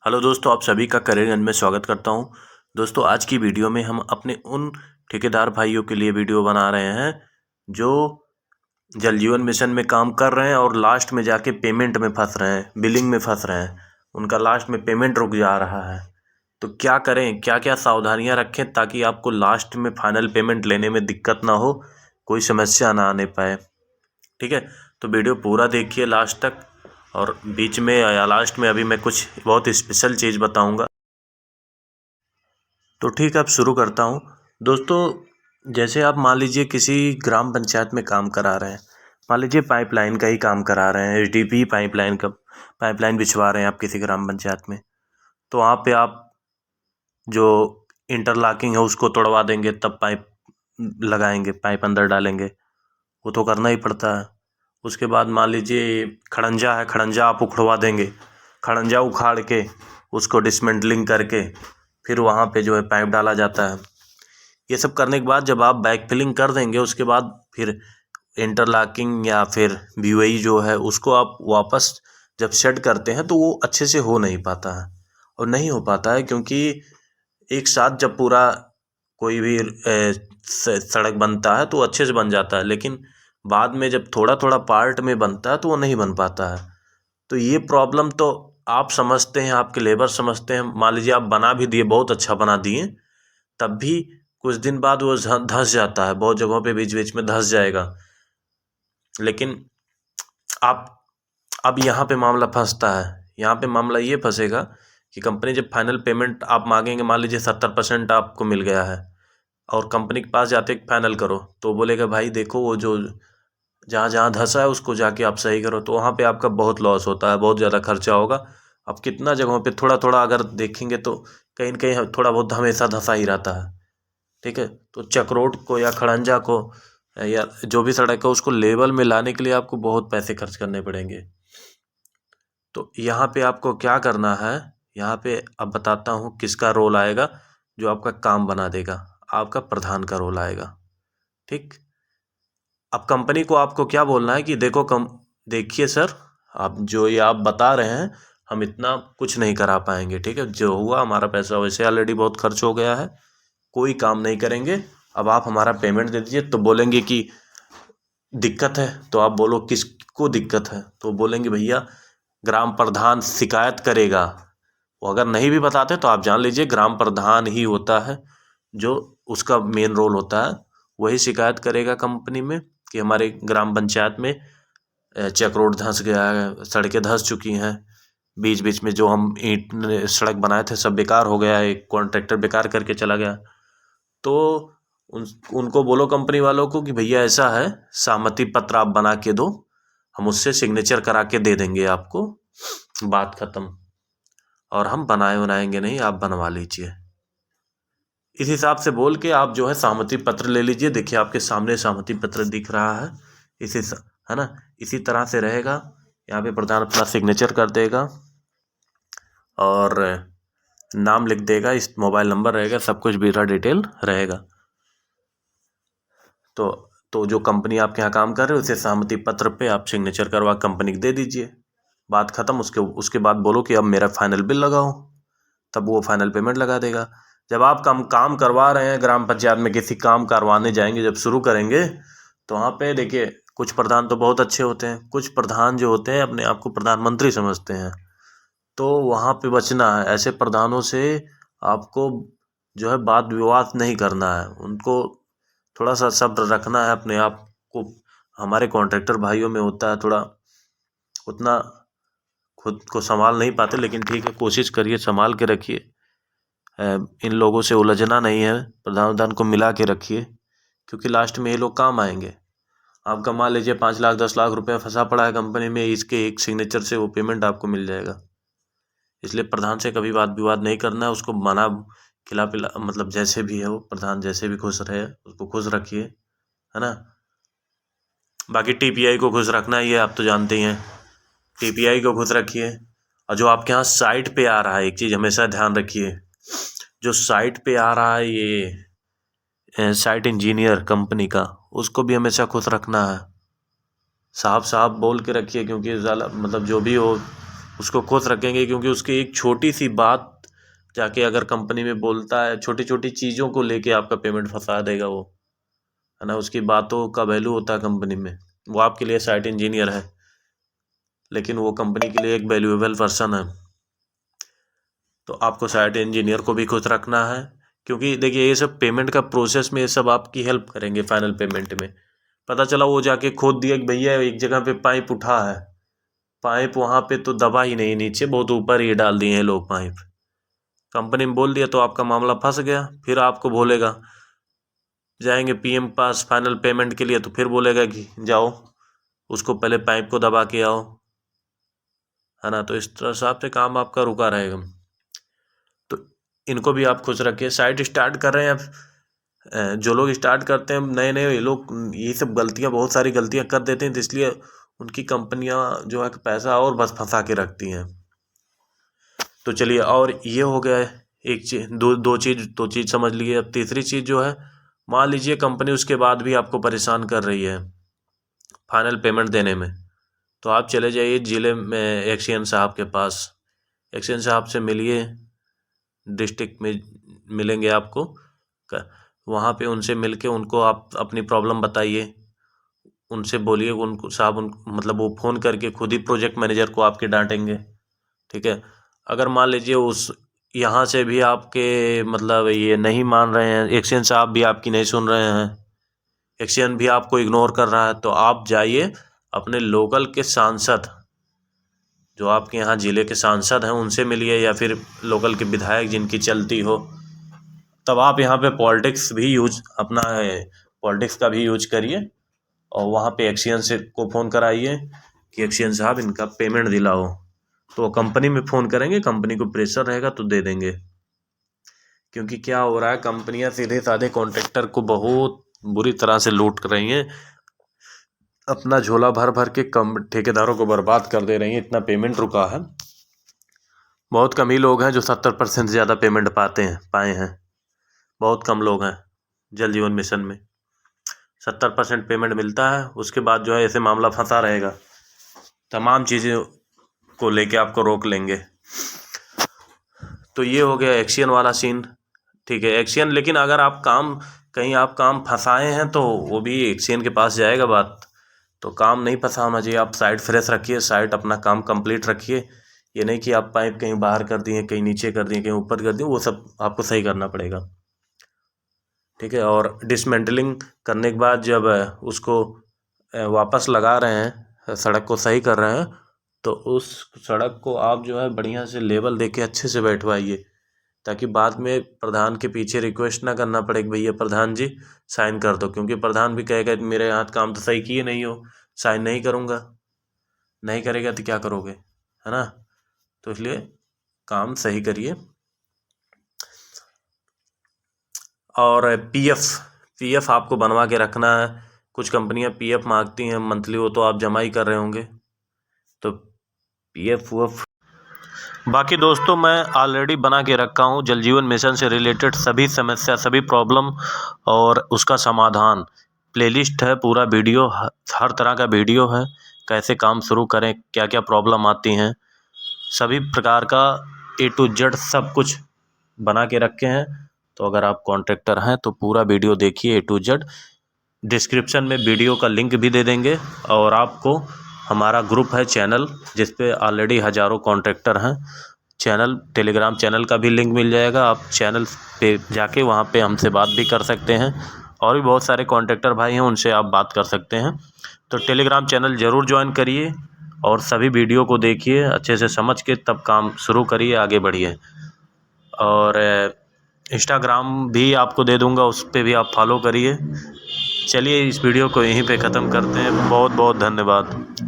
Hello दोस्तों, आप सभी का करियरगंज में स्वागत करता हूं। दोस्तों, आज की वीडियो में हम अपने उन ठेकेदार भाइयों के लिए वीडियो बना रहे हैं जो जल जीवन मिशन में काम कर रहे हैं और लास्ट में जाके पेमेंट में फंस रहे हैं, बिलिंग में फंस रहे हैं। उनका लास्ट में पेमेंट रुक जा रहा है। तो क्या करें, क्या क्या सावधानियां रखें ताकि आपको लास्ट में फाइनल पेमेंट लेने में दिक्कत ना हो, कोई समस्या ना आने पाए। ठीक है, तो वीडियो पूरा देखिए लास्ट तक। और बीच में या लास्ट में अभी मैं कुछ बहुत स्पेशल चीज़ बताऊंगा। तो ठीक है, अब शुरू करता हूँ। दोस्तों, जैसे आप मान लीजिए किसी ग्राम पंचायत में काम करा रहे हैं, मान लीजिए पाइपलाइन का ही काम करा रहे हैं, एचडीपी पाइपलाइन का पाइपलाइन बिछवा रहे हैं आप किसी ग्राम पंचायत में। तो वहाँ पे आप जो इंटरलॉकिंग है उसको तोड़वा देंगे, तब पाइप लगाएंगे, पाइप अंदर डालेंगे, वो तो करना ही पड़ता है। उसके बाद मान लीजिए खड़ंजा है, खड़ंजा आप उखड़वा देंगे, खड़ंजा उखाड़ के उसको डिसमेंटलिंग करके फिर वहाँ पे जो है पाइप डाला जाता है। ये सब करने के बाद जब आप बैक फिलिंग कर देंगे, उसके बाद फिर इंटरलॉकिंग या फिर बीओई जो है उसको आप वापस जब सेट करते हैं तो वो अच्छे से हो नहीं पाता है। और नहीं हो पाता है क्योंकि एक साथ जब पूरा कोई भी सड़क बनता है तो अच्छे से बन जाता है, लेकिन बाद में जब थोड़ा थोड़ा पार्ट में बनता है तो वो नहीं बन पाता है। तो ये प्रॉब्लम तो आप समझते हैं, आपके लेबर समझते हैं। मान लीजिए आप बना भी दिए, बहुत अच्छा बना दिए, तब भी कुछ दिन बाद वो धंस जाता है, बहुत जगहों पे बीच बीच में धंस जाएगा। लेकिन आप अब यहाँ पे मामला फंसता है। यहाँ पे मामला ये फंसेगा कि कंपनी जब फाइनल पेमेंट आप मांगेंगे, मान लीजिए 70% आपको मिल गया है, और कंपनी के पास जाते फाइनल करो तो बोलेगा भाई देखो वो जो जहाँ जहाँ धंसा है उसको जाके आप सही करो। तो वहाँ पे आपका बहुत लॉस होता है, बहुत ज़्यादा खर्चा होगा। अब कितना जगहों पे थोड़ा थोड़ा अगर देखेंगे तो कहीं न कहीं थोड़ा बहुत हमेशा धंसा ही रहता है। ठीक है, तो चक्रोट को या खड़ंजा को या जो भी सड़क है उसको लेवल में लाने के लिए आपको बहुत पैसे खर्च करने पड़ेंगे। तो यहाँ पे आपको क्या करना है, यहाँ पे अब बताता हूँ किसका रोल आएगा जो आपका काम बना देगा। आपका प्रधान का रोल आएगा। ठीक, अब कंपनी को आपको क्या बोलना है कि देखो देखिए सर, आप जो ये आप बता रहे हैं हम इतना कुछ नहीं करा पाएंगे। ठीक है, जो हुआ हमारा पैसा वैसे ऑलरेडी बहुत खर्च हो गया है, कोई काम नहीं करेंगे, अब आप हमारा पेमेंट दे दीजिए। तो बोलेंगे कि दिक्कत है, तो आप बोलो किसको दिक्कत है, तो बोलेंगे भैया ग्राम प्रधान शिकायत करेगा। वो अगर नहीं भी बताते तो आप जान लीजिए ग्राम प्रधान ही होता है जो उसका मेन रोल होता है। वही शिकायत करेगा कंपनी में कि हमारे ग्राम पंचायत में चक रोड धंस गया है, सड़कें धंस चुकी हैं, बीच बीच में जो हम ईंट सड़क बनाए थे सब बेकार हो गया है, एक कॉन्ट्रैक्टर बेकार करके चला गया। तो उनको बोलो कंपनी वालों को कि भैया ऐसा है, सहमति पत्र आप बना के दो, हम उससे सिग्नेचर करा के दे देंगे आपको, बात खत्म। और हम बनाएंगे नहीं, आप बनवा लीजिए। इस हिसाब से बोल के आप जो है सहमति पत्र ले लीजिए। देखिए आपके सामने सहमति पत्र दिख रहा है, है ना, इसी तरह से रहेगा। यहाँ पे प्रधान अपना सिग्नेचर कर देगा और नाम लिख देगा, इस मोबाइल नंबर रहेगा, सब कुछ मेरा डिटेल रहेगा। तो जो कंपनी आपके यहाँ काम कर रहे हो उसे सहमति पत्र पे आप सिग्नेचर करवा कंपनी को दे दीजिए, बात ख़त्म। उसके बाद बोलो कि अब मेरा फाइनल बिल लगाओ, तब वो फाइनल पेमेंट लगा देगा। जब आप काम करवा रहे हैं ग्राम पंचायत में, किसी काम करवाने जाएंगे, जब शुरू करेंगे तो वहाँ पे देखिए कुछ प्रधान तो बहुत अच्छे होते हैं, कुछ प्रधान जो होते हैं अपने आप को प्रधानमंत्री समझते हैं। तो वहाँ पे बचना है, ऐसे प्रधानों से आपको जो है वाद विवाद नहीं करना है, उनको थोड़ा सा सब्र रखना है अपने आप को। हमारे कॉन्ट्रैक्टर भाइयों में होता है थोड़ा, उतना खुद को संभाल नहीं पाते, लेकिन ठीक है, कोशिश करिए संभाल के रखिए। इन लोगों से उलझना नहीं है, प्रधान प्रधान को मिला के रखिए, क्योंकि लास्ट में ये लोग काम आएंगे। आपका मान लीजिए 5 लाख 10 लाख रुपया फंसा पड़ा है कंपनी में, इसके एक सिग्नेचर से वो पेमेंट आपको मिल जाएगा। इसलिए प्रधान से कभी वाद विवाद नहीं करना है, उसको मना खिला पिला, मतलब जैसे भी है वो प्रधान जैसे भी खुश रहे उसको खुश रखिए, है ना। बाकी टीपीआई को खुश रखना ही है, आप तो जानते ही हैं, टीपीआई को खुश रखिए। और जो आपके यहाँ साइट पे आ रहा है, एक चीज़ हमेशा ध्यान रखिए, जो साइट पे आ रहा है ये साइट इंजीनियर कंपनी का, उसको भी हमेशा खुश रखना है, साफ साफ बोल के रखिए, क्योंकि मतलब जो भी हो उसको खुश रखेंगे, क्योंकि उसकी एक छोटी सी बात जाके अगर कंपनी में बोलता है, छोटी छोटी चीज़ों को लेके आपका पेमेंट फंसा देगा वो, है ना। उसकी बातों का वैल्यू होता है कंपनी में। वो आपके लिए साइट इंजीनियर है, लेकिन वो कंपनी के लिए एक वैल्यूएबल पर्सन है। तो आपको साइट इंजीनियर को भी खुश रखना है, क्योंकि देखिए ये सब पेमेंट का प्रोसेस में ये सब आपकी हेल्प करेंगे। फाइनल पेमेंट में पता चला वो जाके खोद दिया कि भैया एक जगह पे पाइप उठा है, पाइप वहाँ पे तो दबा ही नहीं, नीचे बहुत ऊपर ही डाल दिए हैं लोग पाइप, कंपनी में बोल दिया तो आपका मामला फंस गया। फिर आपको बोलेगा, जाएंगे पीएम पास फाइनल पेमेंट के लिए, तो फिर बोलेगा कि जाओ उसको पहले पाइप को दबा के आओ, है ना। तो इस हिसाब से काम आपका रुका रहेगा। तो इनको भी आप खुश रखिए। साइट स्टार्ट कर रहे हैं आप, जो लोग स्टार्ट करते हैं नए नए, ये लोग ये सब गलतियां, बहुत सारी गलतियां कर देते हैं, तो इसलिए उनकी कंपनियां जो है पैसा और बस फंसा के रखती हैं। तो चलिए, और ये हो गया एक चीज, दो चीज़ समझ लिए। अब तीसरी चीज़ जो है, मान लीजिए कंपनी उसके बाद भी आपको परेशान कर रही है फाइनल पेमेंट देने में, तो आप चले जाइए ज़िले में एक्सीएन साहब के पास। एक्सीएन साहब से मिलिए, डिस्ट्रिक्ट में मिलेंगे आपको, वहाँ पे उनसे मिलके उनको आप अपनी प्रॉब्लम बताइए, उनसे बोलिए, उनको साहब उन मतलब वो फ़ोन करके खुद ही प्रोजेक्ट मैनेजर को आपके डांटेंगे, ठीक है। अगर मान लीजिए उस यहाँ से भी आपके मतलब ये नहीं मान रहे हैं, एक्सीएन साहब भी आपकी नहीं सुन रहे हैं, एक्सीएन भी आपको इग्नोर कर रहा है, तो आप जाइए अपने लोकल के सांसद, जो आपके यहाँ ज़िले के सांसद हैं, उनसे मिलिए, या फिर लोकल के विधायक जिनकी चलती हो। तब आप यहाँ पे पॉलिटिक्स भी यूज अपना पॉलिटिक्स का भी यूज करिए, और वहाँ पे एक्सीएन से को फ़ोन कराइए कि एक्सीएन साहब इनका पेमेंट दिलाओ। तो वो कंपनी में फ़ोन करेंगे, कंपनी को प्रेशर रहेगा तो दे देंगे। क्योंकि क्या हो रहा है, कंपनियां सीधे साधे कॉन्ट्रैक्टर को बहुत बुरी तरह से लूट रही हैं, अपना झोला भर भर के कम ठेकेदारों को बर्बाद कर दे रही हैं। इतना पेमेंट रुका है, बहुत कम ही लोग हैं जो 70% से ज़्यादा पेमेंट पाए हैं। बहुत कम लोग हैं जल जीवन मिशन में 70% पेमेंट मिलता है, उसके बाद जो है ऐसे मामला फंसा रहेगा। तमाम चीज़ें को लेके आपको रोक लेंगे। तो ये हो गया एक्सीएन वाला सीन, ठीक है। एक्सीएन, लेकिन अगर आप कहीं आप काम फंसाए हैं तो वो भी एक्सीएन के पास जाएगा बात। तो काम नहीं फंसा होना चाहिए। आप साइट फ्रेश रखिए, साइट अपना काम कंप्लीट रखिए। ये नहीं कि आप पाइप कहीं बाहर कर दिए, कहीं नीचे कर दिए, कहीं ऊपर कर दिए, वो सब आपको सही करना पड़ेगा, ठीक है। और डिसमेंटलिंग करने के बाद जब उसको वापस लगा रहे हैं, सड़क को सही कर रहे हैं, तो उस सड़क को आप जो है बढ़िया से लेवल देके अच्छे से बैठवाइए, ताकि बाद में प्रधान के पीछे रिक्वेस्ट ना करना पड़े कि भैया प्रधान जी साइन कर दो। क्योंकि प्रधान भी कहेगा मेरे यहाँ काम तो सही किए नहीं हो, साइन नहीं करूँगा। नहीं करेगा तो क्या करोगे, है ना। तो इसलिए काम सही करिए। और पीएफ आपको बनवा के रखना है। कुछ कंपनियां पीएफ मांगती हैं मंथली, वो तो आप जमा ही कर रहे होंगे, तो पीएफ वफ। बाकी दोस्तों मैं ऑलरेडी बना के रखा हूँ जल जीवन मिशन से रिलेटेड सभी समस्या, सभी प्रॉब्लम और उसका समाधान। प्लेलिस्ट है, पूरा वीडियो, हर तरह का वीडियो है, कैसे काम शुरू करें, क्या क्या प्रॉब्लम आती हैं, सभी प्रकार का A to Z सब कुछ बना के रखे हैं। तो अगर आप कॉन्ट्रैक्टर हैं तो पूरा वीडियो देखिए A to Z। डिस्क्रिप्शन में वीडियो का लिंक भी दे देंगे, और आपको हमारा ग्रुप है, चैनल, जिस पे ऑलरेडी हज़ारों कॉन्ट्रैक्टर हैं, चैनल, टेलीग्राम चैनल का भी लिंक मिल जाएगा। आप चैनल पे जाके वहाँ पे हमसे बात भी कर सकते हैं, और भी बहुत सारे कॉन्ट्रैक्टर भाई हैं, उनसे आप बात कर सकते हैं। तो टेलीग्राम चैनल ज़रूर ज्वाइन करिए, और सभी वीडियो को देखिए अच्छे से समझ के, तब काम शुरू करिए, आगे बढ़िए। और इंस्टाग्राम भी आपको दे दूँगा, उस पर भी आप फॉलो करिए। चलिए इस वीडियो को यहीं पे ख़त्म करते हैं। बहुत बहुत धन्यवाद।